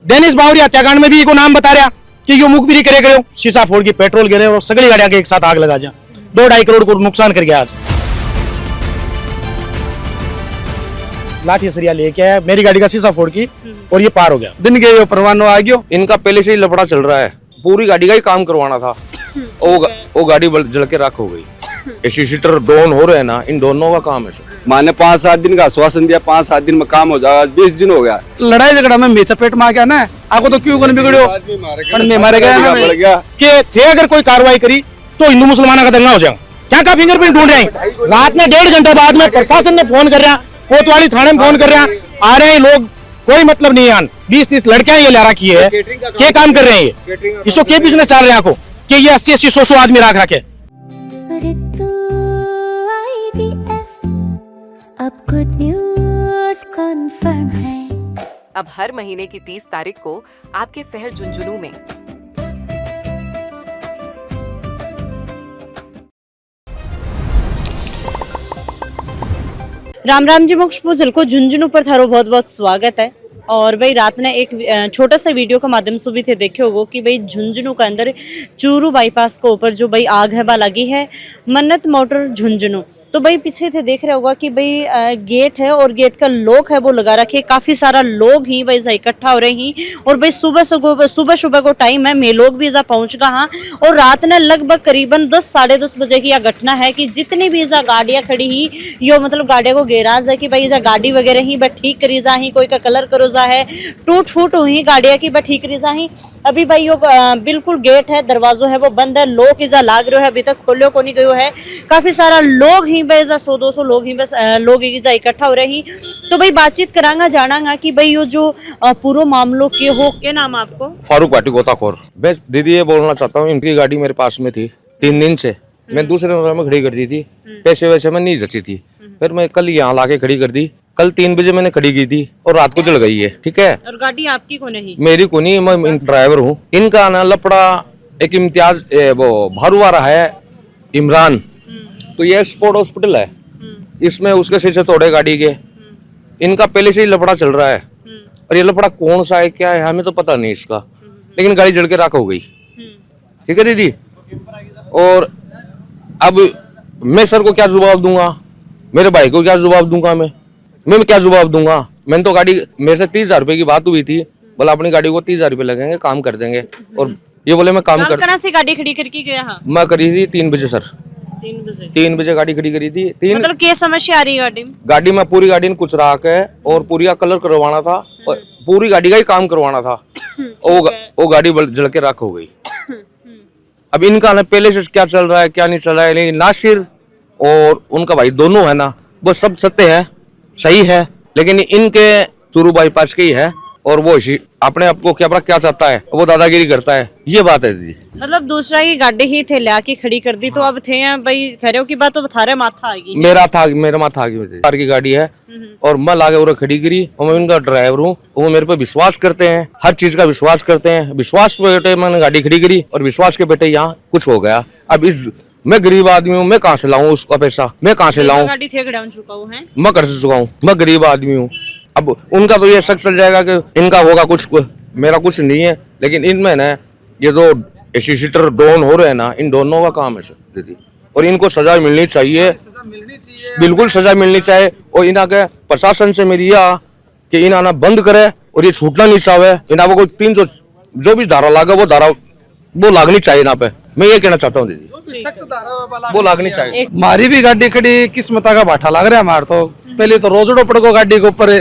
Dennis बावरी हत्याकांड में भी इको नाम बता रहा कि यो मुखबिरी करे करो, शीशा फोड़ के पेट्रोल गिरे और सगली गाड़ियां के एक साथ आग लगा जा, 2-2.5 करोड़ को नुकसान कर गया। आज लाठी सरिया लेके आया, मेरी गाड़ी का शीशा फोड़ की और ये पार हो गया। दिन के परवानो आ गयो। इनका पहले से ही लफड़ा चल रहा है, पूरी गाड़ी का ही काम करवाना था। वो गाड़ी जल के राख हो गई। एसीटर डाउन हो रहे हैं ना, इन दोनों का काम है सर। माने 5-7 दिन का आश्वासन दिया, 5-7 दिन में काम हो जाएगा, 20 दिन हो गया। लड़ाई झगड़ा में मैं चपेट में आ गया ना, आपको तो क्यों बिगड़ो, मैं मारे गया ना कि थे अगर कोई कार्रवाई करी तो हिंदू मुसलमानों का दंगा हो जाएगा। क्या का फिंगरप्रिंट ढूंढ रहे हैं? रात में 1.5 घंटे बाद में प्रशासन ने फोन कर रहा, कोतवाली थाने में फोन कर रहा, आ रहे हैं लोग, कोई मतलब नहीं आन। 20-30 लड़कियां ये ला रखी है, क्या काम कर रहे हैं ये? इसको क्या बिजनेस चल रहे हैं आपको कि ये 80-100 आदमी रख रखे। अब गुड न्यूज़ कन्फर्म है। अब हर महीने की 30 तारीख को आपके शहर झुंझुनू में राम राम जी मोक्ष पूजल को झुंझुनू पर थारो बहुत बहुत स्वागत है। और भाई रात ने एक छोटा सा वीडियो के माध्यम से भी थे देखे होगो कि भाई झुंझुनू के अंदर चूरू बाईपास के ऊपर जो भाई आग है बा लगी है, मन्नत मोटर झुंझुनू। तो भाई पीछे थे देख रहे होगा कि भाई गेट है और गेट का लॉक है वो लगा रखे, काफी सारा लोग ही भाई इकट्ठा हो रहे ही। और भाई सुबह को टाइम है, मैं लोग भी इजा पहुंच गए हाँ। और रात ने लगभग करीबन 10-10:30 बजे की यह घटना है कि जितनी भी इजा गाड़ियां खड़ी ही, यो मतलब गाड़ियों को गैराज है कि भाई इजा गाड़ी वगैरह ही बस ठीक करी जा ही, कोई का कलर करो है, टूट फूट हुई गाड़ियां की बट ठीक रिजा ही। अभी भाई यो बिल्कुल गेट है, दरवाजो है वो बंद है, लोग इजा लाग रहे है, अभी तक खोलो को नहीं गयो है। काफी सारा लोग ही बेजा 100-200 लोग ही बस लोग इजा इकट्ठा हो रहे ही। तो भाई बातचीत करांगा, जानांगा कि भाई यो जो पूरा मामलो के हो। क्या नाम आपको? फारूक भाटी गोताखोर। मैं दीदी ये बोलना चाहता हूँ, इनकी गाड़ी मेरे पास में थी 3 दिन से, मैं दूसरे नंबर में खड़ी कर दी थी, पैसे वैसे में नहीं जची थी, फिर मैं कल यहाँ लाके खड़ी कर दी। कल 3 बजे मैंने खड़ी की थी और रात को जल गई है, ठीक है। और गाड़ी आपकी को नहीं? मेरी को नहीं, मैं ड्राइवर हूँ। इनका ना लपड़ा एक इम्तियाज वो भारू वाला है इमरान, तो ये स्पोर्ट हॉस्पिटल है, इसमें उसके शीशे तोड़े गाड़ी के। इनका पहले से ही लपड़ा चल रहा है और ये लपड़ा कौन सा है क्या है हमें तो पता नहीं इसका, लेकिन गाड़ी जल के राख हो गई, ठीक है दीदी। और अब मैं सर को क्या जवाब दूंगा, मेरे भाई को क्या जवाब दूंगा, मैं क्या जवाब दूंगा? मैंने तो गाड़ी मेरे से 30,000 रुपए की बात हुई थी, बोला अपनी गाड़ी को 30,000 रुपए लगेंगे, काम कर देंगे। और ये बोले मैं काम कर। कहाँ से गाड़ी खड़ी करके गया? हाँ मैं करी थी 3 बजे सर, 3 बजे गाड़ी खड़ी करी थी। मतलब क्या समस्या आ रही है गाड़ी में? पूरी गाड़ी ने कुछ राख है और पूरी का कलर करवाना था और पूरी गाड़ी का ही काम करवाना था। वो गाड़ी जल के राख हो गई। अब इनका ना पहले से क्या चल रहा है क्या नहीं चल रहा है, लेकिन नासिर और उनका भाई दोनों है ना, वो सब सत्य है, सही है, लेकिन इनके चूरू बाईपास के ही है और वो अपने आप को क्या चाहता है, वो दादागिरी करता है, ये बात है दीदी। मतलब दूसरा की गाड़ी ही थे लाके खड़ी कर दी, तो अब थे भाई खरे की बात तो थारे माथा आ गई। मेरा माथा आ गई, कार की गाड़ी है और मैं लाके वो खड़ी करी और मैं उनका ड्राइवर हूँ, वो मेरे पे विश्वास करते हैं, हर चीज का विश्वास करते हैं। विश्वास पे बेटे मैंने गाड़ी खड़ी करी और विश्वास के बेटे यहाँ कुछ हो गया। अब मैं गरीब आदमी हूँ, मैं कहाँ से लाऊं उसका पैसा, मैं कहाँ से लाऊं? गाड़ी थे चुका हूँ, मैं कर चुका हूँ, मैं गरीब आदमी हूँ। अब उनका तो ये शक चल जाएगा कि इनका होगा कुछ, मेरा कुछ नहीं है, लेकिन इनमें ना ये जो एसीटर डाउन हो रहे हैं ना, इन दोनों का काम है सर दीदी। और इनको सजा मिलनी चाहिए, बिल्कुल सजा मिलनी चाहिए। और इन्हें के प्रशासन से मेरी यह कि इन्हें ना बंद करे और ये छूटना नहीं चाहे। इन्हें को 300 जो भी धारा लागे वो धारा वो लागनी चाहिए यहाँ पे, मैं ये कहना चाहता हूँ दीदी, वो लागनी चाहिए। हमारी भी गाड़ी खड़ी किस्मत का बाठा लग रहा है हमारे तो। पहले तो रोजड़ो पड़ गो गाड़ी के ऊपर,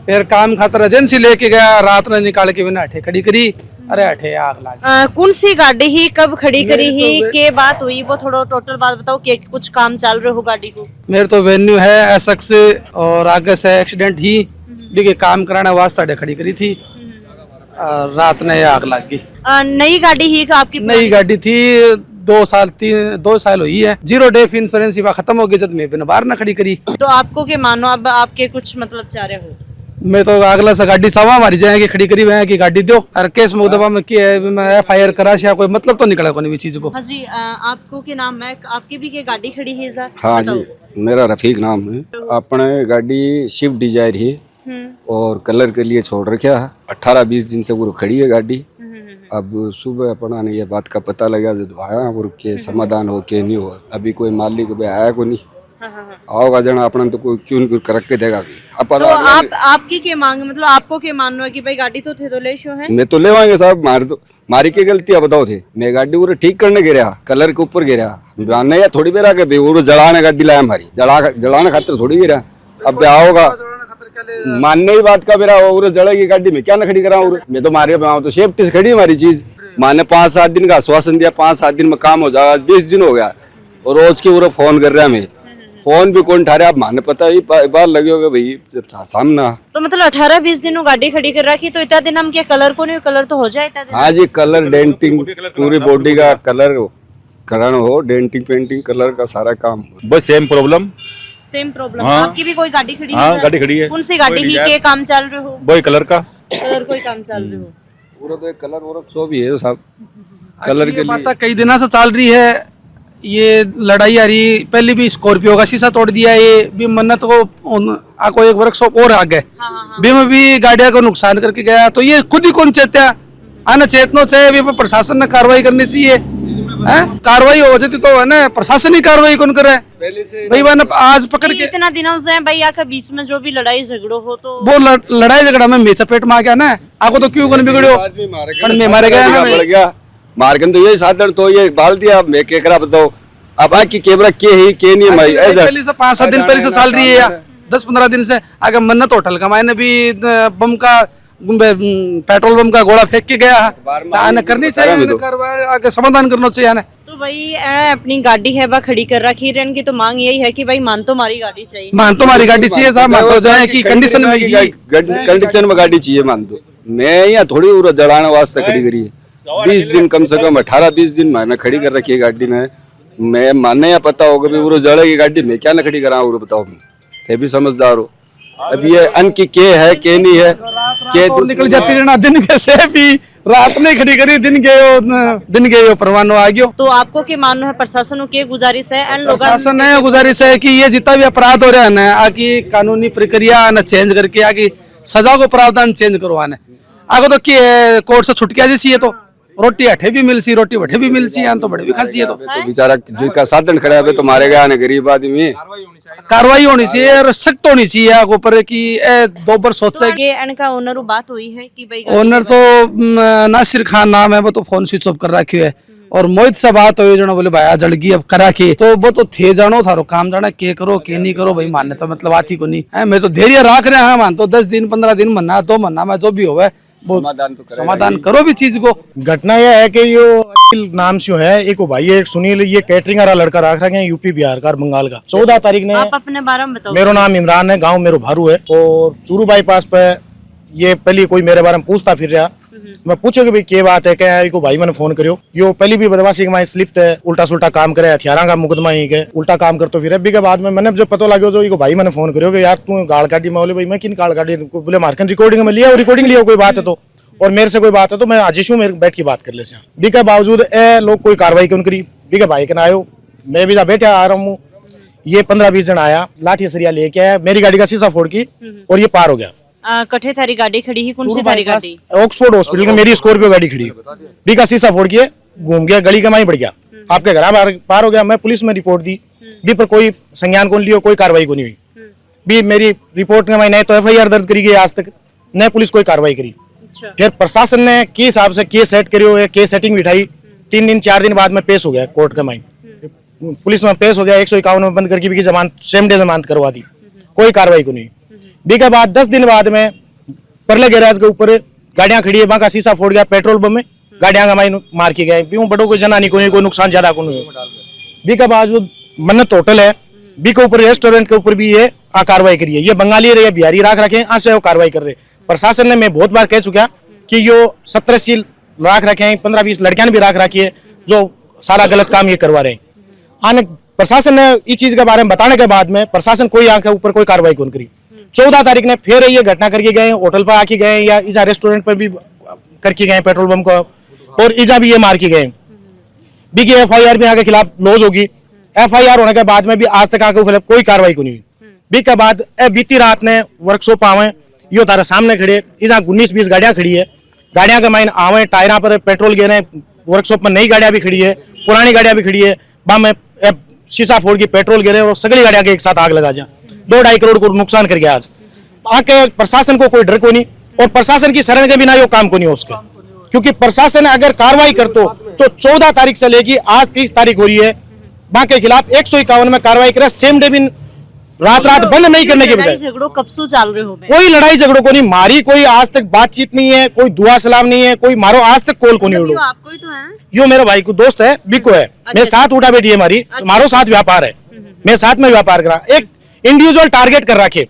फिर काम खातर एजेंसी लेके गया, रात में निकाल के बिना अठे खड़ी करी, अरे अठे आग लगी। कौन सी गाड़ी ही कब खड़ी करी ही, के बात हुई, वो थोड़ा टोटल बात बताओ कि कुछ काम चल रहे हो गाड़ी को? मेरे तो वेन्यू है एसएक्स और आगे से एक्सीडेंट ही देखिए, काम कराने वास्ते खड़ी करी थी, रात ने आग लग गई। नई गाड़ी ही आपकी? नई गाड़ी थी, 2 साल हुई है, 0 डेफ इंश्योरेंस खत्म हो गई जब मैं बिना बाहर न खड़ी करी। तो आपको के मानो अब आपके कुछ मतलब चाह रहे हो? मैं तो अगला से गाड़ी सवा मारी जाएगी, खड़ी करी हुए की गाड़ी दो और केस मुकदमा में FIR करा से कोई मतलब तो निकला कोई भी चीज को। हाँ जी, आपको के नाम है, आपकी भी के गाड़ी खड़ी है? हाँ जी, मेरा रफीक नाम है। अपने गाड़ी स्विफ्ट डिजायर है, और कलर के लिए छोड़ रखा है। 18-20 दिन से वो खड़ी है गाड़ी। अब सुबह अपना ने ये बात का पता लगा जब आया और के समाधान हो के नहीं हो, अभी कोई मालिक भी आया को नहीं। आओगा जना अपना तो कोई क्यों करक के देगा तो आपकी क्या मांग है? मतलब आपको क्या मानना है कि भाई गाड़ी तो थे तो ले शो है? मैं तो लेवाएंगे साहब, मारी की गलती है बताओ थे। मैं गाड़ी पूरे ठीक करने गिरा, कलर के ऊपर गिरा, नहीं या थोड़ी बेरा के वो जलाने गाड़ी लाया हमारी, जलाने खातिर थोड़ी गिरा। अब आओगा मानने ही बात का मेरा वो जड़ेगी गाड़ी में क्या न खड़ी करा। मैं तो मारे तो सेफ्टी से खड़ी हमारी चीज। माने 5-7 दिन का आश्वासन दिया, 5-7 दिन में काम हो जाएगा। 20 दिन हो गया और रोज के पूरा फोन कर रहा मैं, फोन भी कौन उठा रहा। आप माने पता ही बार लगे होगा भाई जब था सामना। तो मतलब 18-20 दिनों गाड़ी खड़ी कर रखी, तो इतना दिन हम क्या कलर को नहीं, कलर तो हो जाए इतना दिन? हाँ जी, कलर डेंटिंग पूरी बॉडी का कलर कराना हो, डेंटिंग पेंटिंग कलर का सारा काम। बस सेम प्रॉब्लम। हाँ। आपकी भी कोई गाड़ी खड़ी है? हाँ गाड़ी खड़ी है। कौन सी गाड़ी ही के काम चल रहे हो? वही कलर का। कलर कोई काम चल रहे हो? पूरा तो कलर वो सो भी है साहब कलर के लिए। कई दिनों से चल रही है ये लड़ाई आ रही। पहले भी स्कॉर्पियो का शीशा तोड़ दिया, ये भी मन्नत को कोई एक वर्कशॉप और आ गए भी में भी गाड़िया को नुकसान करके गया। तो ये खुद ही कौन चेत्या आना चेतना चाहिए, अभी प्रशासन ने कार्रवाई करनी चाहिए। कार्रवाई हो जाती तो है ना, प्रशासन ही कार्रवाई कौन करे भाई। वन आज पकड़ के इतना दिनों से भाई आका बीच में जो भी लड़ाई झगड़ो हो तो वो लड़ाई झगड़ा में मेरे चपेट में आ गया ना, आपको तो क्यों कौन बिगड़ो मैं मारे गया ना मार्गन तो यही साधन तो ये बाल दिया। मैं क्या करा बताओ अब आकी कैमरा के ही के नहीं भाई। पहले से 5-7 दिन पहले से चल रही है या 10-15 दिन से आगे मन्नत होटल का मैंने भी बम का पेट्रोल बम का गोला फेंक के गया है। करनी चाहिए आगे समाधान करना चाहिए। तो भाई अपनी गाड़ी है बा खड़ी कर रखी है, इनकी तो मांग यही है कि भाई मान तो मारी गाड़ी चाहिए, मान तो मारी गाड़ी चाहिए साहब, मान तो जाए कि कंडीशन में गाड़ी चाहिए मान दो। मैं यहाँ थोड़ी उरा जड़ाने वास्ते खड़ी करी है। 20 दिन कम से कम 18-20 दिन मैंने खड़ी कर रखी है गाड़ी ने। मैं मानने या पता होगा भी वो जड़ेगी गाड़ी में क्या न खड़ी करा वो बताओ। थे भी समझदार हो। अब ये अन की के है के नहीं है के तो निकल जाती रहना दिन कैसे भी रात में खड़ी करी दिन गए परवानो आ गयो। तो आपको क्या मानना है? प्रशासन की गुजारिश है एंड प्रशासन ने गुजारिश है कि ये जितना भी अपराध हो रहा है ना आकी कानूनी प्रक्रिया न चेंज करके आगे सजा को प्रावधान चेंज करवाने आगे तो कोर्ट से छुटकिया जैसी है तो रोटी अठे भी मिलसी रोटी बठे भी मिलसी तो बड़े भी खासी है। तो बेचारा जिसका साधन खराब है तो मारे गया ना गरीब आदमी। कार्रवाई होनी चाहिए और सख्त होनी चाहिए आगे ऊपर की 2 बार सोचा है। इनका ओनर बात हुई है कि भाई ओनर तो नासिर खान नाम है, वो तो फोन स्विच ऑफ कर रखी है। और मोहित से बात हुई जो बोले भाई जड़गी अब करा के तो वो तो थे जानो थारो काम जाना के करो के नहीं करो भाई मानने तो मतलब आती को नहीं है। मैं तो धैर्य रख रहे हैं मान तो 10 दिन 15 दिन महीना 2 महीना में जो भी होवे समाधान करो भी चीज को। घटना यह है कि यो नाम से है एक भाई है, एक सुनील, ये कैटरिंग वाला लड़का रख रखे हैं यूपी बिहार का बंगाल का। 14 तारीख ने आप अपने बारे में बताओ। मेरा नाम इमरान है, गांव मेरो भारू है और चूरू बाईपास पे ये पहले कोई मेरे बारे में पूछता फिर रहा। मैं पूछो कि भाई क्या बात है, क्या है को भाई मैंने फोन करियो। यो पहली भी बदमाशी के स्लिप है, उल्टा सुल्टा काम करे, हथियारा का मुकदमा ही के उल्टा काम कर तो फिर अभी के बाद में मैंने जब पता लगे जो भाई मैंने फोन करियो कि यार तू गाल काटी। मैं बोले भाई मैं किन गाल काटी? बोले मार्कन रिकॉर्डिंग में लिया, रिकॉर्डिंग लिया कोई बात है तो और मेरे से कोई बात है तो मैं आजिश हूँ, मेरे बैठ की बात कर ले से बी के बावजूद ए लोग कोई कार्रवाई क्यों करी। बी के भाई के ना आयो, मैं भी बैठे आ रहा हूँ। ये 15-20 जन आया, लाठी सरिया लेके आया, मेरी गाड़ी का शीशा फोड़ की और ये पार हो गया। कठे थारी गाड़ी खड़ी है? कौन सी थारी गाड़ी? ऑक्सफोर्ड हॉस्पिटल में मेरी स्कॉर्पियो गाड़ी खड़ी है। बी का शीशा फोड़ के घूम गया, गली का माही बढ़ गया, आपके घर पार हो गया। मैं पुलिस में रिपोर्ट दी, बी पर कोई संज्ञान कौन लियो, कोई कार्रवाई को नहीं हुई। बी मेरी रिपोर्ट में नहीं तो FIR दर्ज करी गई आज तक, न पुलिस कोई कार्रवाई करी। फिर प्रशासन ने के हिसाब से केस सेट करियो, केस सेटिंग बिठाई। 3 दिन 4 दिन बाद में पेश हो गया कोर्ट के माइन, पुलिस में पेश हो गया। 151 में बंद करके भी जमानत सेम डे जमानत करवा दी, कोई कार्रवाई को नहीं। बी के बाद 10 दिन बाद में परले गैराज के ऊपर गाड़ियां खड़ी है, वहां का शीशा फोड़ गया पेट्रोल बम में, गाड़ियां का माइन मार के गए। बड़ों को जना नहीं कोई नुकसान ज्यादा को नहीं। बी के बाद जो मन्नत होटल है, बी के ऊपर रेस्टोरेंट के ऊपर भी ये कार्रवाई करी है। ये बंगाली रहे बिहारी राख रखे हैं, वो कार्रवाई कर रहे। प्रशासन ने मैं बहुत बार कह चुका कि यो 17 राख रखे हैं, 15-20 लड़कियां भी राख रखी है जो सारा गलत काम ये करवा रहे हैं। आने प्रशासन ने इस चीज के बारे में बताने के बाद में प्रशासन कोई आंख ऊपर कोई कार्रवाई कौन करी। 14 तारीख ने फिर ये घटना करके गए, होटल पर आके गए या इजा रेस्टोरेंट पर भी करके गए पेट्रोल बम को, और इजा भी ये मार के गए। बी की FIR भी आगे खिलाफ लॉज होगी। FIR होने के बाद में भी आज तक आगे कोई कार्रवाई को नहीं हुई। बी के बाद बीती रात ने वर्कशॉप आवे यो तारा सामने खड़ी है, इस 19-20 गाड़ियां खड़ी है, गाड़ियां के माइन आवे टायरा पर पेट्रोल गिरे, वर्कशॉप में नई गाड़ियां भी खड़ी है, पुरानी गाड़ियां भी खड़ी है, बा में शीशा फोड़ के पेट्रोल गिरे और सगली गाड़ियां के एक साथ आग लगा जा 2-2.5 करोड़ को नुकसान कर गया आज। आके प्रशासन को कोई डर को नहीं, और प्रशासन की शरण के बिना यो काम को नहीं हो उसके, क्योंकि प्रशासन अगर कार्रवाई करतो तो 14 तारीख से लेके आज 30 तारीख हो रही है, वहां के खिलाफ 151 में कार्रवाई करे, सेम डे भी रात बंद नहीं करने के बजाय। झगड़ों कब से चल रहे हो? कोई लड़ाई झगड़ों को नहीं, मारी कोई आज तक बातचीत नहीं है, कोई दुआ सलाम नहीं है, कोई मारो आज तक कॉल को नहीं उड़ो। आपको ही तो है? यो मेरे भाई को दोस्त है, बिको है, मेरे साथ उठा बैठी है हमारी, मारो साथ व्यापार है, मैं साथ में व्यापार करा, एक इंडिविजुअल टारगेट कर रखे।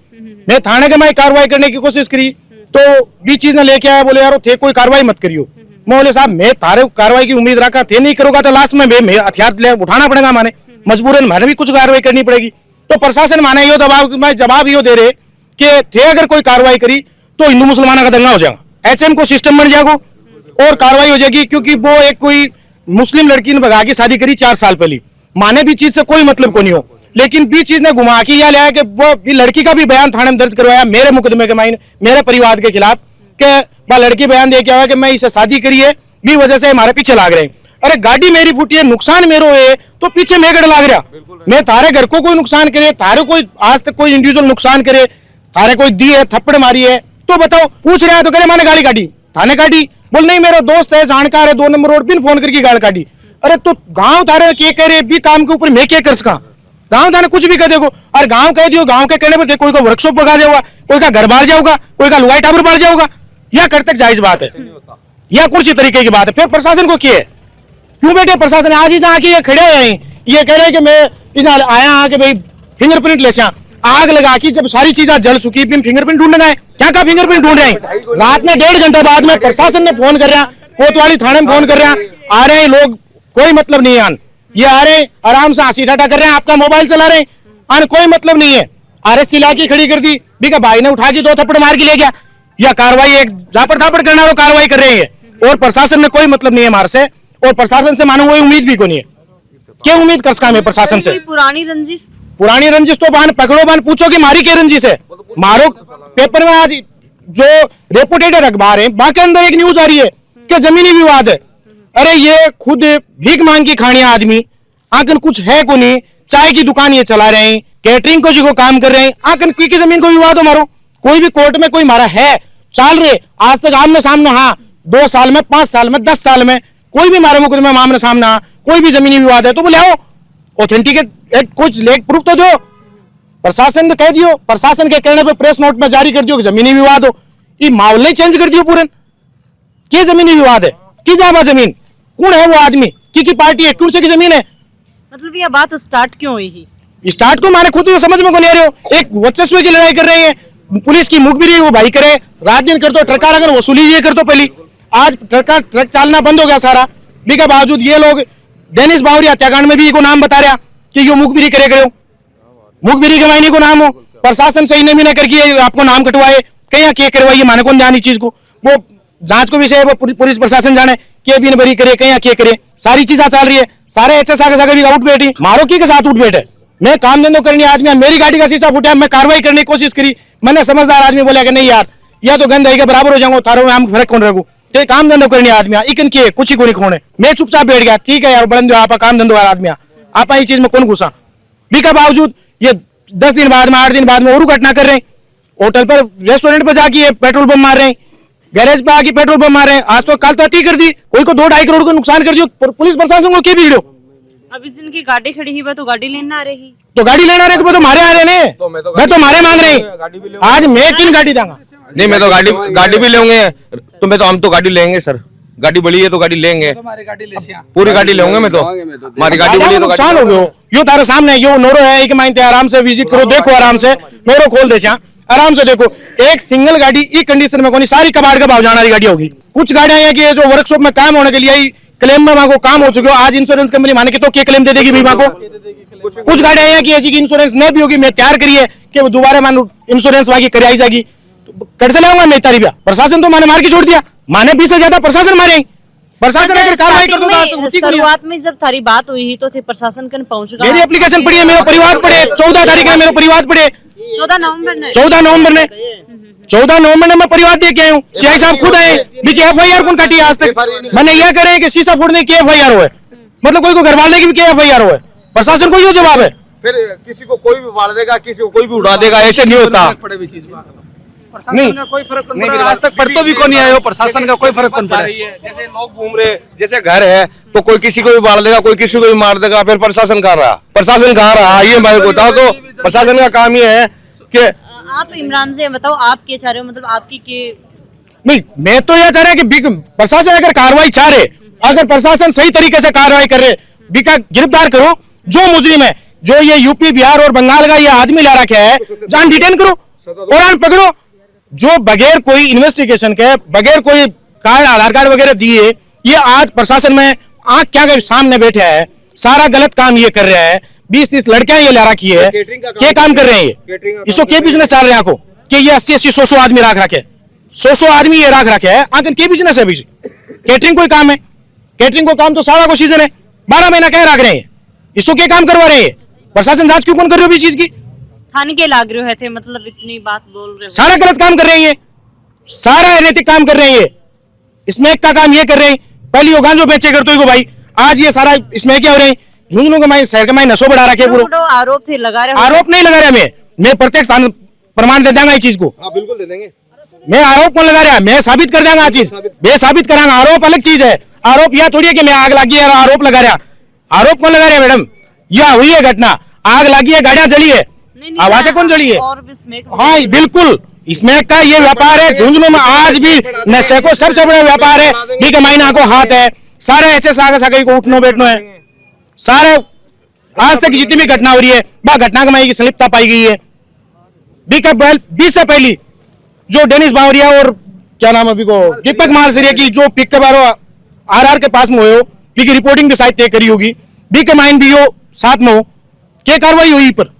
मैं थाने के मैं कार्रवाई करने की कोशिश करी तो बीच चीज ने लेके आया, बोले यार थे कोई कार्रवाई मत करियो। मैं बोले साहब मैं थारे कार्रवाई की उम्मीद रखा थे, नहीं करोगा तो लास्ट में मैं हथियार उठाना पड़ेगा, माने मजबूरन मैंने भी कुछ कार्रवाई करनी पड़ेगी। तो प्रशासन माने यो दबाव में जवाब यो दे रहे कि थे अगर कोई कार्रवाई करी तो हिंदू मुसलमानों का दंगा हो जाएगा, एचएम को सिस्टम बन जाएगा और कार्रवाई हो जाएगी, क्योंकि वो एक कोई मुस्लिम लड़की ने भगा के शादी करी 4 साल पहले, माने भी चीज से कोई मतलब को नहीं हो, लेकिन बीच चीज ने घुमा के यह लाया कि वो लड़की का भी बयान थाने में दर्ज करवाया मेरे मुकदमे के मायने मेरे परिवार के खिलाफ, कि वह लड़की बयान दे के आया कि मैं इसे शादी करी है, भी वजह से हमारे पीछे लाग रहे हैं। अरे गाड़ी मेरी फूटी है, नुकसान मेरो है, तो पीछे मैं गड़ लाग रहा, मैं थारे घर को कोई नुकसान करे, थारे कोई आज तक कोई इंडिविजुअल नुकसान करे, थारे कोई दी है थप्पड़ मारी है, तो बताओ पूछ रहा है तो करे मैंने गाड़ी काटी, थाने काटी, बोल नहीं मेरा दोस्त है जानकार है 2 नंबर रोड पर फोन करके गाड़ी काटी। अरे तो गाँव थारे क्या करे, भी काम के ऊपर मैं क्या कर सका, गाँव थाने कुछ भी कह देगो, और गाँव कह दियो, गाँव के कहने पर कोई का वर्कशॉप भगा जाऊगा, कोई का घर बाहर जाऊगा, कोई का लुगाई टावर बाहर जाऊगा, यह कर तक जायज बात है, यह कुछ तरीके की बात है। फिर प्रशासन को किए क्यों बैठे प्रशासन, आज ही जहाँ ये खड़े हैं ये कह रहे हैं कि मैं इस आया हाँ कि भाई फिंगरप्रिंट ले आग लगा की, जब सारी चीजें जल चुकी फिंगरप्रिंट ढूंढ गए, क्या फिंगरप्रिंट ढूंढ रहे हैं, रात में 1.5 घंटे बाद में प्रशासन ने फोन कर रहा, कोतवाली थाने में फोन कर रहा, आ रहे हैं लोग, कोई मतलब नहीं है, ये आ रहे हैं आराम से हंसी ठाटा कर रहे हैं, आपका मोबाइल चला रहे हैं, कोई मतलब नहीं है, आरएससी लाके खड़ी कर दी, बिका भाई ने उठा के 2 थप्पड़ मार के ले गया, या कार्रवाई एक झापड़ थापड़ करना वो कार्रवाई कर रहे हैं, और प्रशासन में कोई मतलब नहीं है हमारे से, और प्रशासन से मानो वही उम्मीद भी को नहीं है, क्या उम्मीद कर सका मैं प्रशासन से। पुरानी रंजिश तो बान पकड़ो, बान पूछो कि मारी क्या रंजिश है, मारो। पेपर में आज जो रेपुटेड अखबार है बाकी अंदर एक न्यूज आ रही है कि जमीनी विवाद है। अरे ये खुद भीख मांग की खानिया आदमी, आखिर कुछ है को नहीं, चाय की दुकान ये चला रहे हैं, कैटरिंग को जो काम कर रहे हैं, आखिर की जमीन को विवाद हो मारो, कोई भी कोर्ट में कोई मारा है चल रहे आज तक आमने सामने, हाँ 2 साल में 5 साल में 10 साल में कोई भी मारे मुकदमे में आमने सामने कोई भी जमीनी विवाद है तो बोले आओ ऑथेंटिकेट कुछ लेख प्रूफ तो दो। प्रशासन ने कह दियो, प्रशासन के कहने पे प्रेस नोट में जारी कर दियो कि जमीनी विवाद हो, ये माहौल नहीं चेंज कर दियो पूरे, क्या जमीनी विवाद है, की जाबा जमीन, कौन है वो आदमी, की पार्टी है, कौन से की जमीन है, मतलब ये बात स्टार्ट क्यों हुई ही? स्टार्ट को माने खुद समझ में को नहीं आ रहे हो, एक वर्चस्व की लड़ाई कर रहे हैं, पुलिस की मुखबिरी वो भाई करे, रात दिन कर दो, ट्रकार अगर वसूली ये कर दो पहली, आज ट्रक चलना बंद हो गया सारा, भी के बावजूद ये लोग डेनिस बावरी हत्याकांड में भी को नाम बता रहा कि ये मुखबिरी करे करो, मुखबिरी के मायने को नाम हो, प्रशासन सही नहीं मिला करके आपको नाम कटवाए, कहीं क्या करवाइए, माने कौन ध्यान इस चीज को, वो जांच को विषय वो पुलिस प्रशासन जाने के भी बरी करे, कहीं क्या करे, सारी चीजें चल रही है, सारे एचएस आगे भी उठ बैठी, मारो की के साथ उठ बैठे, मैं काम धंधो करनी आदमी, मेरी गाड़ी का शीशा फूटा, मैं कार्रवाई करने की कोशिश करी, मैंने समझदार आदमी बोला कि नहीं यार या तो गंद है बराबर हो जाऊंगा, तारो में हम फर्क कौन रखू, तो काम धंधो करनी आदमी इकन के कुछ ही को नहीं खोने, मैं चुपचाप बैठ गया, ठीक है यार बड़न दो आप काम धंधो आदमी, आप इस चीज में कौन घुसा, भी का बावजूद ये 10 दिन बाद में 8 दिन बाद में और घटना कर रहे हैं, होटल पर रेस्टोरेंट पर जाके पेट्रोल बम मार रहे हैं, गैरेज पे आके पेट्रोल बम मार रहे हैं, आज तो कल तो अटी कर दी, कोई को 2-2.5 करोड़ को नुकसान कर दियो, पुलिस प्रशासन को क्या बिगड़ो। अब इस दिन की गाड़ी खड़ी ही तो गाड़ी लेना आ रही, तो गाड़ी लेना रहे तो मारे आ रहे ने, मैं तो मारे मांग रही, आज मैं किन गाड़ी दूंगा, नहीं मैं तो गाड़ी भी लेंगे, तो मैं तो हम तो गाड़ी लेंगे सर, गाड़ी बड़ी है तो गाड़ी लेंगे, पूरी गाड़ी लेंगे, मैं तो हमारी गाड़ी बड़ी है तो नुकसान हो गयो, यो तारे सामने यो नोरो है, एक माइंड आराम से विजिट करो, देखो आराम से नोरो खोल दे आराम से देखो, एक सिंगल गाड़ी इस कंडीशन में कोनी, सारी कबाड़ का भाव जाने वाली गाड़ी होगी, कुछ गाड़ियां हैं कि जो वर्कशॉप में काम होने के लिए क्लेम में को काम हो चुके हो, आज इंश्योरेंस कंपनी माने के तो क्या क्लेम दे देगी बीमा को, कुछ गाड़ियां हैं कि ऐसी की इंश्योरेंस नहीं भी होगी, मैं तैयार करिए कि दोबारा मान इंश्योरेंस वहां की कराई जाएगी, कर से लाऊंगा मैं तारीफ, प्रशासन तो माने मार के छोड़ दिया, माने 20 से ज्यादा प्रशासन मारे, प्रशासन अगर कार्रवाई कर दो। शुरुआत में जब थारी बात हुई तो थे प्रशासन कन पहुंच गया, मेरी एप्लीकेशन पड़ी है, मेरा परिवार पड़े, 14 तारीख है मेरा परिवार पड़े, 14 नवंबर ने 14 नवंबर ने मैं परिवार दे के आया हूँ, सीआई साहब खुद आए भी FIR कौन काटी आज तक। मैंने यह करे कि शीशा फोड़ने की FIR हुआ है, मतलब कोई को घर वाले की भी FIR हुआ है, प्रशासन को ये जवाब है। फिर किसी को कोई भी वाड़ देगा, किसी को कोई भी उड़ा देगा, ऐसे नहीं होता। प्रशासन का कोई फर्क नहीं पड़ा, आज तक पढ़ते भी को नहीं आए हो, प्रशासन का कोई फर्क नहीं पड़ा। जैसे लोग घूम रहे, जैसे घर है तो कोई किसी को भी मार देगा, कोई किसी को भी मार देगा, फिर प्रशासन कहाँ रहा? प्रशासन कहाँ रहा ये मैं बताओ। तो प्रशासन का काम ये है कि आप इमरान से बताओ, आप क्या चाह रहे हो, मतलब आपकी के नहीं, मैं तो यह चाह रहा है कि प्रशासन अगर कार्रवाई चाह रहे, अगर प्रशासन सही तरीके से कार्रवाई कर रहे, बीका गिरफ्तार करो जो मुजरिम है, जो ये यूपी बिहार और बंगाल का ये आदमी ला रखा है, जान डिटेन करो और पकड़ो। जो बगैर कोई इन्वेस्टिगेशन के, बगैर कोई कार्ड आधार कार्ड वगैरह दिए, ये आज प्रशासन में आंख क्या के सामने बैठा है, सारा गलत काम ये कर रहा है। 20-30 लड़कियां ये ला रखी है, क्या काम कर रहे हैं ये, इसको क्या बिजनेस चल रहा है आपको कि ये 80-80 100-100 आदमी राख रखे, 100-100 आदमी ये राख रखे है, आखिर क्या बिजनेस है? कैटरिंग कोई काम है? कैटरिंग को काम तो सारा को सीजन है, 12 महीना क्या राख रहे हैं, इसको क्या काम करवा रहे हैं? प्रशासन जांच क्यों कौन कर रहे हो इस चीज की? खाने के लाग रहे थे, मतलब इतनी बात बोल रहे हो। सारा गलत काम कर रहे हैं, सारा अनैतिक काम कर रहे हैं। इसमें का काम ये कर रहे हैं, पहले यो गांजो बेचे करते हो भाई, आज ये सारा इसमें क्या हो रहे हैं? झुंझुनू के माई शहर के माई नशो बढ़ा रखे पूरा। आरोप थे लगा रहे हो? आरोप नहीं लगा रहा मैं प्रत्यक्ष प्रमाण दे देंगे इस चीज को। हाँ बिल्कुल दे देंगे। मैं आरोप कौन लगा रहा है, मैं साबित कर देंगे चीज, मैं साबित करांगा। आरोप अलग चीज है, आरोप यह थोड़ी है कि मैं आग लगी है आरोप लगा रहा। आरोप कौन लगा रहा है मैडम? यह हुई है घटना, आग लगी है, गाड़ियां जली है, आवाजें कौन जली है? हाँ बिल्कुल, इसमें का ये व्यापार है झुंझुनू में आज भी नशे को सबसे बड़ा व्यापार है। ठीक है, महीना को हाथ है, सारे ऐसे सागे सागे को उठनो बैठनो है, सारे आज तक जितनी भी घटना हो रही है वह घटना कमाई की संलिप्तता पाई गई है। 20 से पहली जो डेनिस बावरिया और क्या नाम अभी को दीपक मालसरिया की जो पिक के बारो RR के पास में हो, की रिपोर्टिंग भी शायद तय करी होगी, बी के माइन भी हो साथ में हो, क्या कार्रवाई हुई पर?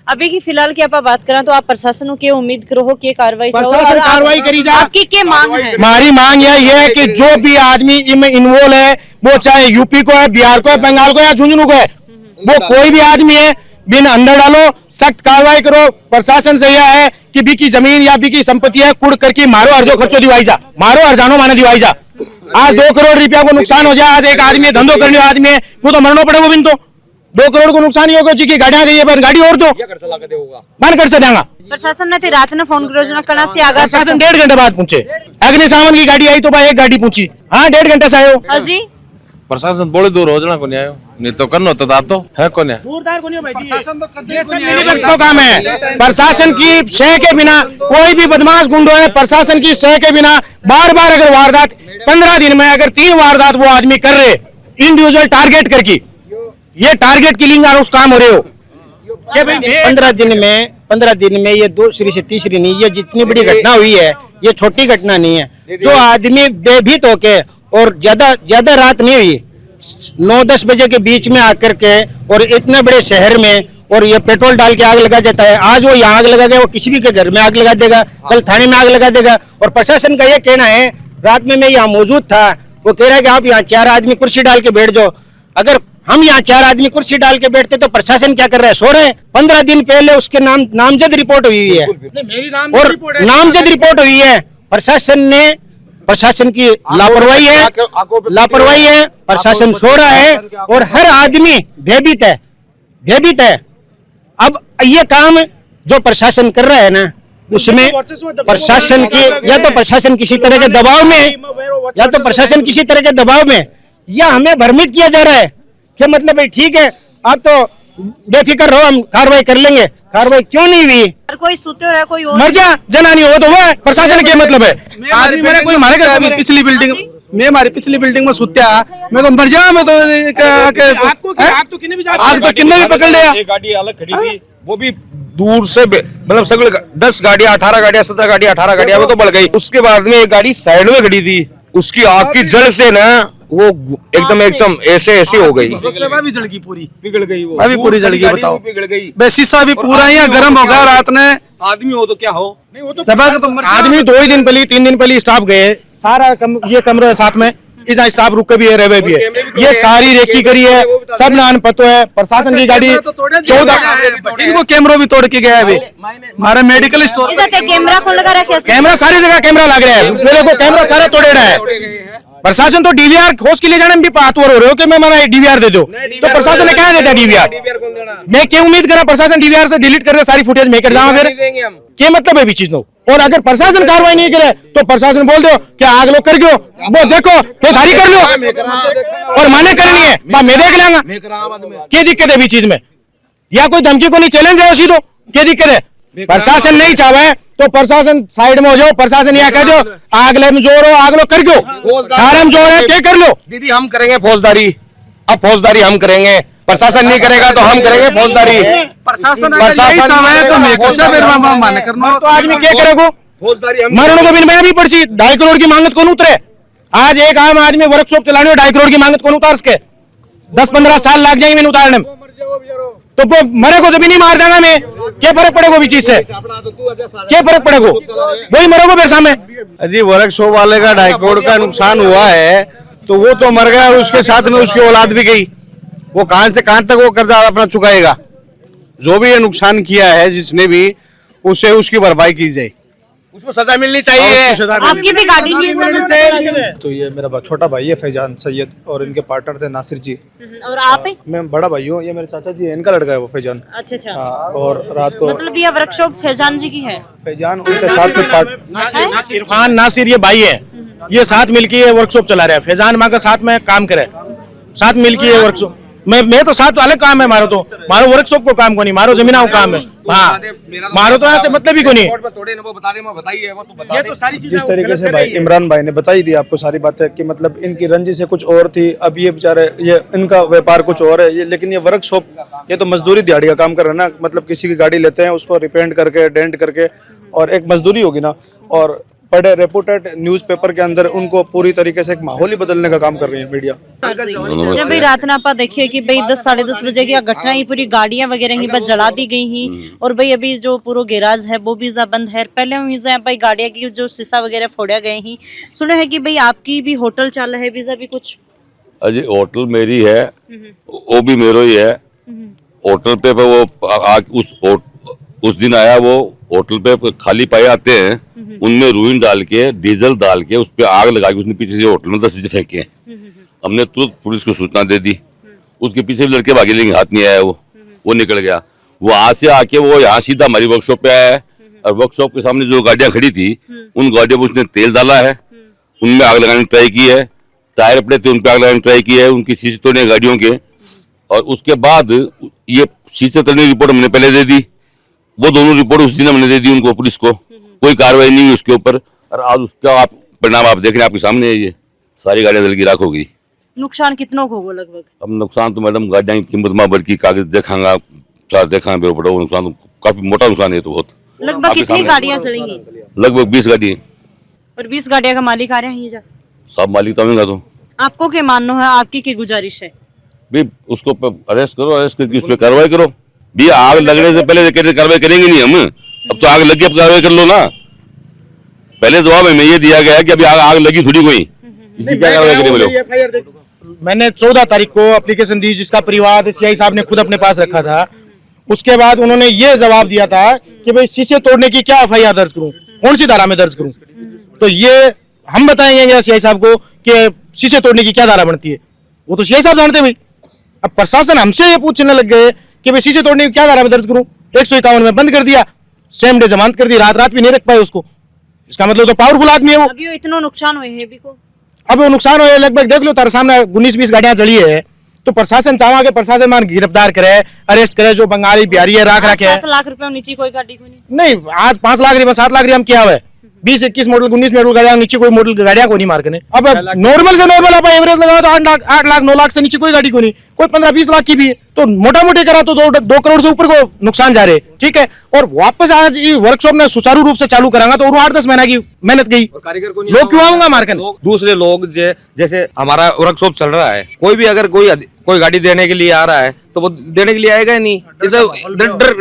अभी की फिलहाल की आप बात करें तो आप प्रशासन को क्या उम्मीद करो हो कि कार्रवाई प्रशासन कार्रवाई करी जाए। आपकी क्या मांग है? हमारी मांग यह है कि जो भी आदमी इनमें इन्वॉल्व है, वो चाहे यूपी को है, बिहार को है, बंगाल को है या झुंझुनू को है, वो कोई भी आदमी है, बिन अंदर डालो, सख्त कार्रवाई करो। प्रशासन से यह है कि बी की जमीन या बी की संपत्ति है कुड़ करके मारो, अर्जो खर्चो दिवाई जा, मारो अर्जानो माने दिवाई जा। आज 2 करोड़ रुपया को नुकसान हो जाए, आज एक आदमी धंधो करने वाला आदमी है, वो तो मरना पड़ेगा। बिन तो 2 करोड़ को नुकसान ही होगा जी की गाड़ियां गई है, पर गाड़ी और दो बंद कर से देंगे। प्रशासन ने रात ने फोन करो कड़ा से आगा प्रशासन 1.5 घंटे बाद पहुंचे, अग्निशमन की गाड़ी आई तो भाई एक गाड़ी पहुंची, हाँ 1.5 घंटे से आयो। हाँ जी, प्रशासन थोड़ी दूर हो जाना कोनी आयो, नहीं तो करनो तो दातो है कोनी। दूरदार को नहीं भाई जी, ये सब मिलीभगत का काम है। प्रशासन की सह के बिना कोई भी बदमाश गुंडो है, प्रशासन की सह के बिना बार बार अगर वारदात 15 दिन में अगर 3 वारदात वो आदमी कर रहे इंडिविजुअल टारगेट करके, ये टारगेट किलिंग उस काम हो रहे हो। 15 दिन में ये दूसरी से तीसरी नहीं, ये जितनी बड़ी घटना हुई है ये छोटी घटना नहीं है। जो आदमी बेभीत होके, और ज्यादा रात नहीं हुई, 9-10 बजे के बीच में आकर के और इतने बड़े शहर में, और ये पेट्रोल डाल के आग लगा जाता है। आज वो यहाँ आग लगा गया, वो किसी भी के घर में आग लगा देगा, कल थाने में आग लगा देगा। और प्रशासन का ये कहना है, रात में मैं यहाँ मौजूद था, वो कह रहा है कि आप यहाँ 4 आदमी कुर्सी डाल के बैठ जाओ। अगर हम यहाँ 4 आदमी कुर्सी डाल के बैठते तो प्रशासन क्या कर रहा है? सो रहे हैं। 15 दिन पहले उसके नामजद रिपोर्ट हुई है, और नामजद रिपोर्ट हुई है। प्रशासन की लापरवाही है, प्रशासन सो रहा है और हर आदमी भयभीत है। अब ये काम जो प्रशासन कर रहा है ना, उसमें प्रशासन की या तो प्रशासन किसी तरह के दबाव में, या हमें भ्रमित किया जा रहा है कि मतलब भाई ठीक है आप तो बेफिक्र रहो, हम कार्रवाई कर लेंगे। कार्रवाई क्यों नहीं हुई? कोई सुते हो रहा है, कोई और मर जा, जना नहीं हो तो हुआ, प्रशासन के मतलब है। आदमी मेरे कोई मारे कर पिछली बिल्डिंग में, हमारी पिछली बिल्डिंग में सुत्या, मैं तो मर जा, मैं तो आग तो किन्ने भी पकड़ लिया। एक गाड़ी अलग खड़ी थी, वो भी दूर से मतलब सगळे 10 गाड़ियां 18 गाड़ियां 17 गाड़ियां 18 गाड़ियां वो तो बढ़ गई। उसके बाद में एक गाड़ी साइड में खड़ी थी, उसकी आग की जल से ना वो एकदम ऐसे हो गई, भी जल गई, पूरी पिघल गई, वो भी पूरी जल गई। बताओ, पिघल गई, शीशा भी पूरा यहाँ गर्म हो गया रात ने। आदमी हो तो क्या हो, दबा के तो आदमी 2 ही दिन पहले 3 दिन पहले स्टाफ गए, सारा ये कमरे साथ में कि जहाँ स्टाफ रुक के भी है, रहे भी है। ये सारी रेकी करी है, सब नान पतो है। प्रशासन की गाड़ी 14 इनको कैमरा भी तोड़ के गया है अभी हमारे मेडिकल स्टोर ऐसा क्या कैमरा खोल लगा रखे कैमरा सारी जगह कैमरा लग रहा है, मेरे को कैमरा सारा तोड़े रहा है। प्रशासन तो डीवीआर खोज के लिए जाने में भी पातवर हो रहे हो कि मैं माना डीवीआर दे दो, तो प्रशासन ने क्या देता है डीवीआर? मैं क्या उम्मीद करा प्रशासन डीवीआर से डिलीट कर सारी फुटेज मैं कर जाऊँ, फिर क्या मतलब है भी चीज नो? और अगर प्रशासन कार्रवाई नहीं करे तो प्रशासन बोल दो क्या आग लोग कर गयो, वो देखो तो धारी कर लो और माने करनी है मैं देख लेंगा, क्या दिक्कत है भी चीज में? या कोई धमकी को नहीं चैलेंज है उसी, तो क्या दिक्कत है? प्रशासन नहीं चाहे तो प्रशासन साइड में हो जाओ, प्रशासन यहाँ कह दो आग ले जोड़ो, आग लो कर दो, फार्म जोड़ है क्या कर लो। दीदी हम करेंगे फौजदारी, अब फौजदारी हम करेंगे, प्रशासन नहीं करेगा तो हम करेंगे फौजदारी। प्रशासन तो मैं कैसे फिर माने करना तो आदमी क्या करेगा? मरणों को बिन मैं भी पड़ी 2.5 करोड़ की मांगत कौन उतरे? आज एक आम आदमी वर्कशॉप चलाने में 2.5 करोड़ की मांगत कौन उतार सके? 10-15 साल लग जाएंगे मैंने उतारने में, तो वो मरे को तो भी नहीं मार देगा मैं, क्या फर्क पड़ेगा भी चीज से? क्या फर्क पड़ेगा? वही मरोगे पैसा में। अजी वर्कशॉप वाले का 2.5 करोड़ का नुकसान हुआ है तो वो तो मर गया और उसके साथ में उसकी औलाद भी गई, वो कहां से कहां तक वो कर्जा अपना चुकाएगा? जो भी ये नुकसान किया है जिसने भी, उसे उसकी भरपाई की जाए, उसको सजा मिलनी चाहिए। आपकी भी गाड़ी की है? तो ये मेरा छोटा भाई है फैजान सैयद और इनके पार्टनर थे नासिर जी, और आप है? मैं बड़ा भाई हूँ, ये मेरे चाचा जी है, इनका लड़का है वो फैजान। अच्छा अच्छा। और रात को मतलब ये वर्कशॉप फैजान जी की है? फैजान उनके साथ में इरफान नासिर ये भाई है, ये साथ मिलके ये वर्कशॉप चला रहा है। फैजान माँ का साथ में काम करे, साथ मिलके ये वर्कशॉप, मैं तो साथ अलग काम है मारो, तो मारो वर्कशॉप को काम को नहीं, मारो जमीना को काम है। हाँ मारो तो ऐसे मतलब ही को नहीं। ये तो सारी चीजें जिस तरीके से भाई इमरान भाई ने बताई दी आपको सारी बातें कि मतलब इनकी रंजिश से कुछ और थी, अब ये बेचारे ये इनका व्यापार कुछ और है ये, लेकिन ये वर्कशॉप ये तो मजदूरी दिहाड़ी का काम कर रहे हैं ना, मतलब किसी की गाड़ी लेते हैं उसको रिपेंट करके डेंट करके, और एक मजदूरी होगी ना, और बड़े रेपुटेड न्यूज़पेपर के अंदर उनको पूरी तरीके से एक माहौल ही बदलने का काम कर रही है मीडिया। जब भाई रात ना आप देखिए कि भाई 10 साढ़े 10 बजे की घटना ही, पूरी गाड़ियां वगैरह ही बस जला दी गई ही, और भाई अभी जो पूरा गैराज है वो भी बंद है। पहले वीजा भाई गाड़ियां की जो शीशा वगैरह फोड़ा गए ही, सुना है कि भाई आपकी भी होटल चाल है वीजा भी कुछ? अजी होटल मेरी है, वो भी मेरो ही है। होटल पे वो उस दिन आया, वो होटल पे खाली पाए आते हैं, उनमें रुइन डाल के डीजल डाल के उस पर आग लगा के उसने पीछे से होटल में 10 बजे फेंके। हमने तुरंत पुलिस को सूचना दे दी, उसके पीछे भी लड़के भागे लेकिन हाथ नहीं आया, वो निकल गया। वो वहां से आके वो यहाँ सीधा हमारी वर्कशॉप पे आया है, और वर्कशॉप के सामने जो गाड़ियां खड़ी थी उन गाड़ियों में उसने तेल डाला है, उनमें आग लगाने की ट्राई की है, टायर पड़े थे उन पर आग लगाने की ट्राई की है, उनकी शीशे तोड़ने गाड़ियों के। और उसके बाद ये शीशे तोड़ने की रिपोर्ट हमने पहले दे दी, वो दोनों रिपोर्ट उस दिन हमने दे दी उनको, पुलिस को, कोई कार्रवाई नहीं हुई उसके ऊपर। और आज उसका आप परिणाम आप देख रहे हैं, आपके सामने है, ये सारी गाड़ियां जल की राख हो गई। नुकसान कितना होगा लगभग? अब नुकसान तो मैडम गाड़ियां की कीमत में बल्कि कागज देखांगा देखा नुकसान तो काफी मोटा नुकसान है। तो बहुत लगभग कितनी गाड़ियां चलेंगी? लगभग 20 गाड़ी। और 20 गाड़ियां का मालिक आ रहे हैं? सब मालिक तो आएगा। तो आपको क्या मानना है, आपकी क्या गुजारिश है? भी उसको अरेस्ट करो, अरेस्ट करके उस पर कार्रवाई करो। भी आग लगने से पहले कार्रवाई करेंगे नहीं हम, अब तो आग लगी, अब कार्रवाई कर लो ना। पहले जवाब में ये दिया गया कि अभी आग लगी थोड़ी कोई, इसकी क्या कार्रवाई करेंगे? मैंने 14 तारीख को एप्लीकेशन दी, जिसका परिवार सीआई साहब ने खुद अपने पास रखा था। उसके बाद उन्होंने ये जवाब दिया था कि भाई शीशे तोड़ने की क्या एफआईआर दर्ज करूं, कौन सी धारा में दर्ज करूं। तो ये हम बताएंगे सीआई साहब को कि शीशे तोड़ने की क्या धारा बनती है, वो तो सीआई साहब जानते भाई। अब प्रशासन हमसे ये पूछने लग गए कि भाई शीशे तोड़ने की क्या धारा में दर्ज करूं। 151 में बंद कर दिया, सेम डे जमानत कर दी, रात भी नहीं रख पाए उसको। इसका मतलब तो पावरफुल आदमी है वो। अभी इतना नुकसान हुए है को, अब वो नुकसान हुए लगभग देख लो तारे सामने 19-20 गाड़ियां जली है। तो प्रशासन चाहा कि प्रशासन मान गिरफ्तार करे, अरेस्ट करे जो बंगाली बिहारी है, राख रखे 7 लाख रुपए नीचे कोई गाड़ी को नहीं। आज 5 लाख 7 लाख हम क्या हुआ 20-21 मॉडल 19 मॉडल गाड़ियां नीचे कोई मॉडल गाड़ियां को नहीं मार करने। अब नॉर्मल से नॉर्मल आप एवरेज लगाओ तो 8 लाख 9 लाख से नीचे कोई गाड़ी को नहीं, कोई 15-20 लाख की भी है। तो मोटा मोटी करा तो 2 करोड़ से ऊपर को नुकसान जा रहे, ठीक है। और वापस आज ये वर्कशॉप ने सुचारू रूप से चालू करांगा तो 8-10 महीना की मेहनत गई, लोग क्यों आऊंगा मार्केट। दूसरे लोग जैसे हमारा वर्कशॉप चल रहा है, कोई भी अगर कोई गाड़ी देने के लिए आ रहा है तो वो देने के लिए आएगा ही नहीं। इसे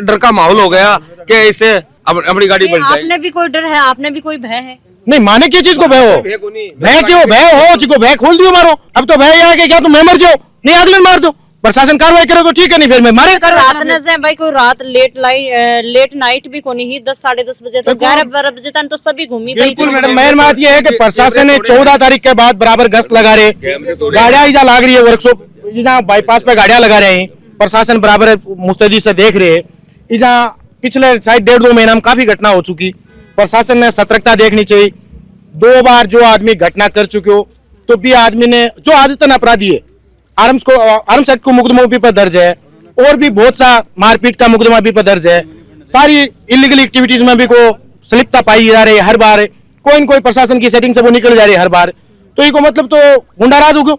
डर का माहौल हो गया कि इसे अपनी गाड़ी बन जाए। आपने भी कोई डर है, आपने भी कोई भय है? नहीं माने की चीज को भय हो, भय क्यों, भय हो जिसको भय खोल दियो मारो। अब तो भय है कि क्या तुम मैं मर जाओ, नहीं अगले मार दो, प्रशासन कार्रवाई करे तो ठीक है, नहीं फिर मैं मारे। रात न से भाई कोई रात लेट नाइट भी कोनी ही 10 साढ़े 10 बजे तक 11-12 बजे तक तो सभी घूमी। बिल्कुल मैडम, मेन बात ये है कि प्रशासन ने 14 तारीख के बाद बराबर गश्त लगा रहे, गाड़ियां इजा लाग रही है, वर्कशॉप जहाँ बाईपास पे गाड़ियां लगा रहे हैं, प्रशासन बराबर मुस्तैदी से देख रहे हैं। इजा पिछले शायद 1.5-2 महीना में काफी घटना हो चुकी, प्रशासन ने सतर्कता देखनी चाहिए। 2 बार जो आदमी घटना कर चुके हो तो भी आदमी ने जो आदतन अपराधी है, आर्म्स एक्ट को मुकदमा भी पर दर्ज है, और भी बहुत सा मारपीट का मुकदमा भी पर दर्ज है। सारी इलीगल एक्टिविटीज में भी को स्लिपता पाई जा रही है, हर बार कोई न कोई प्रशासन की सेटिंग से वो निकल जा रही है हर बार। तो इनको मतलब तो गुंडाराज हो गयो,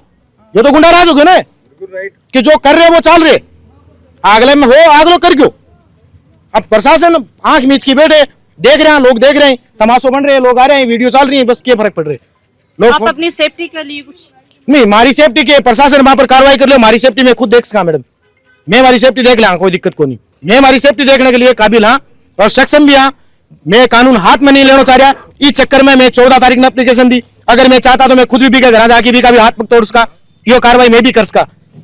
ये तो गुंडाराज हो गयो ना कि जो कर रहे वो चाल रहे, आगले में हो आगलो कर गयो। अब प्रशासन आंख मीच की बैठे, देख रहे हैं, लोग देख रहे हैं, तमाशो बन रहे हैं, लोग आ रहे हैं, वीडियो चल रही है, बस क्या फर्क पड़ रहा है। लोग आप अपनी सेफ्टी के लिए कुछ नहीं, हमारी सेफ्टी के प्रशासन वहां पर कार्रवाई कर लो, हमारी सेफ्टी में खुद देख सका मैडम, मैं हमारी सेफ्टी देख ला, कोई दिक्कत को नहीं, मैं हमारी सेफ्टी देखने के लिए काबिल हाँ और सक्षम भी हाँ। मैं कानून हाथ में नहीं लेना चाह रहा, इस चक्कर में मैं 14 तारीख में एप्लीकेशन दी, अगर मैं चाहता तो मैं खुद भी घर जाके भी कभी हाथ पक तोड़ सका, ये कार्रवाई मैं भी कर सका,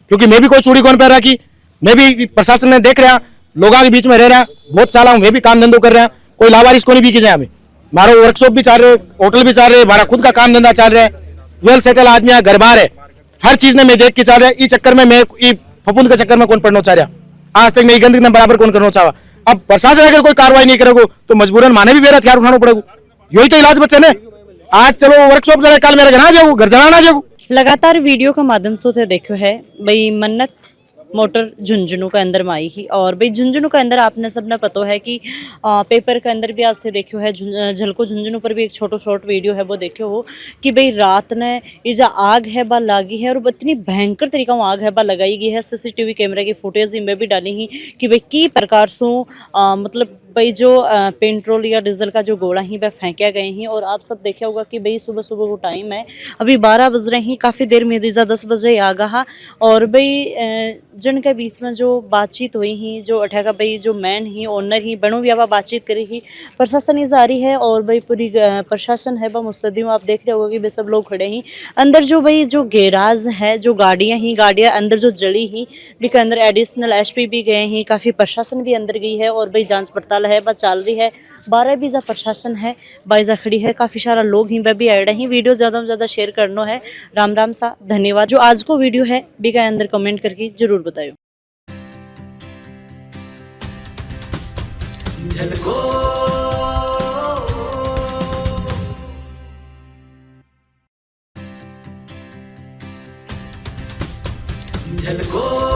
क्योंकि मैं भी कोई चूड़ी कौन पहन रखी, मैं भी प्रशासन ने देख रहा, लोगों के बीच में रह रहा, बहुत साल मैं भी काम धंधो कर रहा, कोई लावारिस को नहीं भी की जाए, हमें हमारा वर्कशॉप भी चल रहे, होटल भी चल रहे, हमारा खुद का काम धंधा चल रहा है, वेल सेटल आदमी है, घर बार है, हर चीज ने मैं देख के चल रहा है। इस चक्कर में मैं फपूंद के चक्कर में कौन पड़ना चाह रहा, आज तक मैं गंदगी में बराबर कौन करना चाहा। अब प्रशासन अगर कोई कार्रवाई नहीं करेगा तो मजबूरन माने भी मेरा हथियार उठाना पड़ेगा, यही तो इलाज बच्चे ने। आज चलो वर्कशॉप जाए, कल मेरे घर आ जाओ, घर जलाना जाओ। लगातार वीडियो के माध्यम से देखो है भाई मन्नत मोटर झुंझुनू के अंदर में आई ही, और भाई झुंझुनू के अंदर आपने सबने पता है कि पेपर के अंदर भी आज थे देखो है, झलको झुंझुनू पर भी एक शॉर्ट वीडियो है वो देखो हो कि भाई रात ने ये जो आग है बा लागी है, और इतनी भयंकर तरीका वो आग है बा लगाई गई है। सीसीटीवी कैमरा की फुटेज में भी डाली ही कि भाई की प्रकार से मतलब भाई जो पेट्रोल या डीजल का जो गोला ही वह फेंका गए हैं। और आप सब देखा होगा कि भाई सुबह सुबह वो टाइम है, अभी 12 बज रहे हैं, काफ़ी देर में 10 बजे आ गया। और भाई जन के बीच में जो बातचीत हुई ही, जो अठा का भाई जो मैन ही ओनर ही बनो भी बातचीत करी ही, प्रशासन ही जारी है, और भाई पूरी प्रशासन है वह मुस्तैदी में। आप देख रहे होगा कि भाई सब लोग खड़े ही अंदर, जो भाई जो गैराज है, जो गाड़ियाँ अंदर जो जली ही, के अंदर एडिशनल एसपी भी गए हैं, काफ़ी प्रशासन भी अंदर गई है, और भाई जांच पड़ताल है बस चल रही है। 12 भी जा प्रशासन है, बाईजा खड़ी है, काफ़ी सारा लोग ही वह भी आए हैं। वीडियो ज़्यादा से ज़्यादा शेयर करना है। राम राम सा धन्यवाद। जो आज को वीडियो है भी का अंदर कमेंट करके जरूर बताओ। झलको